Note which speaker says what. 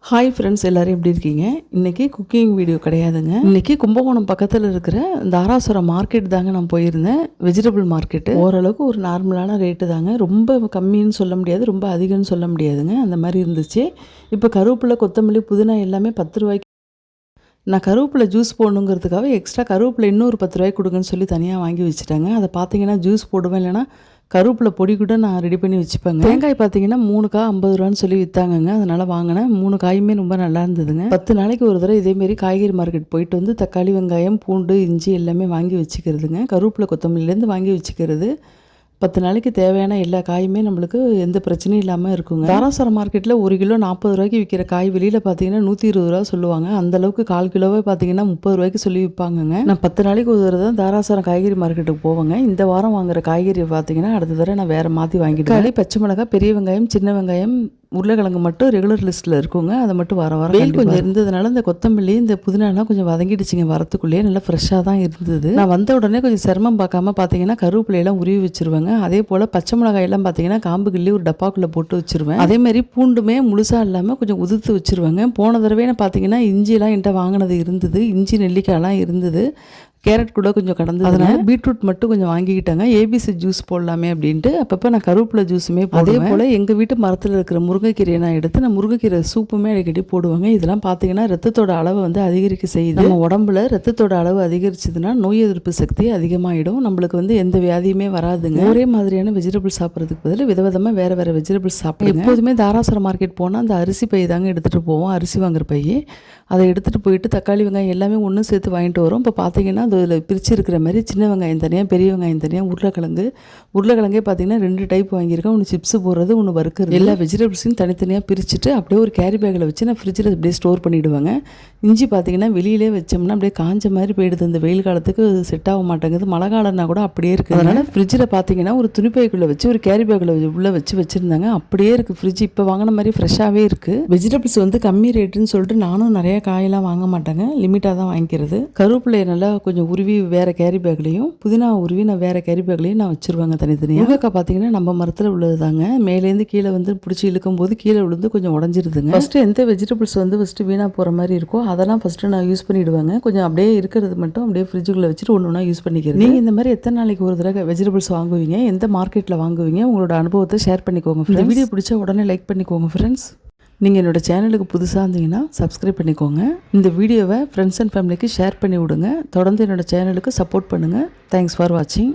Speaker 1: Hi friends, எல்லோரும் எப்படி இருக்கீங்க? இன்றைக்கி குக்கிங் வீடியோ கிடையாதுங்க. இன்றைக்கி கும்பகோணம் பக்கத்தில் இருக்கிற தாராசுரம் மார்க்கெட் தாங்க நான் போயிருந்தேன். வெஜிடபிள் மார்க்கெட்டு ஓரளவுக்கு ஒரு நார்மலான ரேட்டு தாங்க. ரொம்ப கம்மின்னு சொல்ல முடியாது, ரொம்ப அதிகம்னு சொல்ல முடியாதுங்க. அந்த மாதிரி இருந்துச்சு. இப்போ கருவேப்பிலை, கொத்தமல்லி, புதினா எல்லாமே 10 ரூபாய்க்கு. நான் கருவேப்பிலை ஜூஸ் போடணுங்கிறதுக்காக எக்ஸ்ட்ரா கருவேப்பிலை இன்னொரு 10 ரூபாய்க்கு கொடுங்கன்னு சொல்லி தனியாக வாங்கி வச்சுட்டாங்க. அதை பார்த்தீங்கன்னா ஜூஸ் போடுவேன், இல்லைனா கருவேப்பிலை பொடி கூட நான் ரெடி பண்ணி வச்சுப்பேங்க. தேங்காய் பார்த்தீங்கன்னா 3 காய் 50 ரூபான்னு சொல்லி விற்றாங்கங்க. அதனால் வாங்கினேன். 3 காயுமே ரொம்ப நல்லா இருந்ததுங்க. 10 நாளைக்கு ஒரு தடவை இதேமாரி காய்கறி மார்க்கெட் போயிட்டு வந்து தக்காளி, வெங்காயம், பூண்டு, இஞ்சி எல்லாமே வாங்கி வச்சுக்கிறதுங்க. கருவேப்பிலை, கொத்தமல்லிலேருந்து வாங்கி வச்சுக்கிறது. 10 நாளைக்கு தேவையான எல்லா காயுமே நம்மளுக்கு எந்த பிரச்சனையும் இல்லாமல் இருக்குங்க. தாராசுரம் மார்க்கெட்டில் 1 கிலோ 40 ரூபாய்க்கு விற்கிற காய் வெளியில் பார்த்தீங்கன்னா 120 ரூபா சொல்லுவாங்க. அந்தளவுக்கு 1/4 கிலோவே பார்த்தீங்கன்னா 30 ரூபாய்க்கு சொல்லி விற்பாங்கங்க. நான் 10 நாளைக்கு ஒரு தடவை தான் தாராசுரம் காய்கறி மார்க்கெட்டுக்கு போவேங்க. இந்த வாரம் வாங்குற காய்கறி பார்த்தீங்கன்னா அடுத்த தடவை நான் வேறு மாற்றி வாங்கிட்டு பச்சை மிளகாய், பெரிய வெங்காயம், சின்ன வெங்காயம், உருளைக்கிழங்கு மட்டும் ரெகுலர் லிஸ்ட்டில் இருக்குங்க. அதை மட்டும் வாரம் வெயில் கொஞ்சம் இருந்ததுனால இந்த கொத்தமல்லி, இந்த புதினாலாம் கொஞ்சம் வதங்கிடுச்சிங்க. வரத்துக்குள்ளேயே நல்லா ஃப்ரெஷ்ஷாக தான் இருந்தது. நான் வந்த உடனே கொஞ்சம் சிரமம் பார்க்காம பார்த்தீங்கன்னா கருவேப்பிலையெல்லாம் உருவி வச்சுருவேங்க. அதே போல் பச்சை மிளகாயெல்லாம் பார்த்தீங்கன்னா காம்பு கிள்ளி ஒரு டப்பாக்குள்ளே போட்டு வச்சுருவேன். அதேமாதிரி பூண்டுமே முழுசாக இல்லாமல் கொஞ்சம் உதுத்து வச்சுருவேங்க. போன தடவை பார்த்தீங்கன்னா இஞ்சிலாம் என்கிட்ட வாங்கினது இருந்தது. இஞ்சி, நெல்லிக்காயெல்லாம் இருந்தது. கேரட் கூட கொஞ்சம் கடந்தது. அதனால் பீட்ரூட் மட்டும் கொஞ்சம் வாங்கிக்கிட்டாங்க. ஏபிசி ஜூஸ் போடலாமே அப்படின்ட்டு அப்பப்போ நான் கருவேப்பிலை ஜூஸுமே அதே போல் எங்கள் வீட்டு மரத்தில் இருக்கிற முருங்கைக்கீரையை நான் எடுத்து நான் முருங்கைக்கீரை சூப்புமே அடிக்கடி போடுவாங்க. இதெல்லாம் பார்த்தீங்கன்னா ரத்தத்தோட அளவை வந்து அதிகரிக்க செய்யுது. நம்ம உடம்புல ரத்தத்தோட அளவு அதிகரிச்சதுன்னா நோய் எதிர்ப்பு சக்தி அதிகமாகிடும். நம்மளுக்கு வந்து எந்த வியாதியுமே வராதுங்க. ஒரே மாதிரியான வெஜிடபிள்ஸ் சாப்பிட்றதுக்கு பதில் விதவிதமாக வேறு வேறு வெஜிடபிள்ஸ் சாப்பிடுங்க. எப்போதுமே தாராசுரம் மார்க்கெட் போனால் அந்த அரிசி பை தாங்க எடுத்துகிட்டு போவோம். அரிசி வாங்குற பை அதை எடுத்துகிட்டு போயிட்டு தக்காளி, வெங்காயம் எல்லாமே ஒன்று சேர்த்து வாங்கிட்டு வரோம். இப்போ பார்த்தீங்கன்னா அதில் பிரித்து இருக்கிற மாதிரி சின்ன வெங்காயம் தனியாக, பெரிய வெங்காயம் தனியாக, உருளைக்கிழங்கே பார்த்தீங்கன்னா 2 டைப் வாங்கியிருக்கேன். ஒன்று சிப்ஸ் போடுறது, ஒன்று வறுக்கிறது. எல்லா வெஜிடபிள்ஸையும் தனித்தனியாக பிரிச்சுட்டு அப்படியே ஒரு கேரி பேக்கில் வச்சு நான் ஃப்ரிட்ஜில் அப்படியே ஸ்டோர் பண்ணிவிடுவாங்க. இஞ்சி பார்த்தீங்கன்னா வெளியிலே வச்சோம்னா அப்படியே காஞ்ச மாதிரி போயிடுது. இந்த வெயில் காலத்துக்கு செட் ஆக மாட்டேங்குது. மழை காலம்னா கூட அப்படியே இருக்குது. அதனால் ஃப்ரிட்ஜில் பார்த்தீங்கன்னா ஒரு துணிப்பைக்குள்ளே வச்சு ஒரு கேரி பேக்கில் உள்ளே வச்சுருந்தாங்க. அப்படியே இருக்குது ஃப்ரிட்ஜ். இப்போ வாங்கின மாதிரி ஃப்ரெஷ்ஷாகவே இருக்குது. வெஜிடபிள்ஸ் வந்து கம்மி ரேட்டுன்னு சொல்லிட்டு நானும் நிறைய காயெல்லாம் வாங்க மாட்டேங்க. லிமிட்டாக தான் வாங்கிக்கிறது. கருவேப்பிலையை நல்லா கொஞ்சம் உருவி வேறு கேரி பேக்லேயும், புதினா உருவி நான் வேறு கேரி பேக்லேயும் நான் வச்சுருவாங்க தனித்தனியாக. முருங்கைக்காய் பார்த்தீங்கன்னா நம்ம மரத்தில் உள்ளது தாங்க. மேலேருந்து கீழே வந்து பிடிச்சி இழுக்கும் போது கீழே விழுந்து கொஞ்சம் உடஞ்சிருதுங்க. ஃபஸ்ட்டு எந்த வெஜிடபிள்ஸ் வந்து ஃபஸ்ட்டு வீணாக போகிற மாதிரி இருக்கோ அதெல்லாம் ஃபஸ்ட்டு நான் யூஸ் பண்ணிவிடுவேங்க. கொஞ்சம் அப்படியே இருக்கிறது மட்டும் அப்படியே ஃப்ரிட்ஜுக்குள்ளே வச்சுட்டு ஒன்று ஒன்றா யூஸ் பண்ணிக்கிறேன். நீங்கள் இந்த மாதிரி எத்தனை நாளைக்கு ஒரு தடவை வெஜிடபிள்ஸ் வாங்குவீங்க? எந்த மார்க்கெட்டில் வாங்குவீங்க? உங்களோட அனுபவத்தை ஷேர் பண்ணிக்கோங்க. இந்த வீடியோ பிடிச்சா உடனே லைக் பண்ணிக்கோங்க ஃப்ரெண்ட்ஸ். நீங்கள் என்னோடய சேனலுக்கு புதுசாக இருந்தீங்கன்னா சப்ஸ்கிரைப் பண்ணிக்கோங்க. இந்த வீடியோவை ஃப்ரெண்ட்ஸ் அண்ட் ஃபேமிலிக்கு ஷேர் பண்ணி விடுங்க. தொடர்ந்து என்னோடய சேனலுக்கு சப்போர்ட் பண்ணுங்கள். தேங்க்ஸ் ஃபார் வாட்சிங்.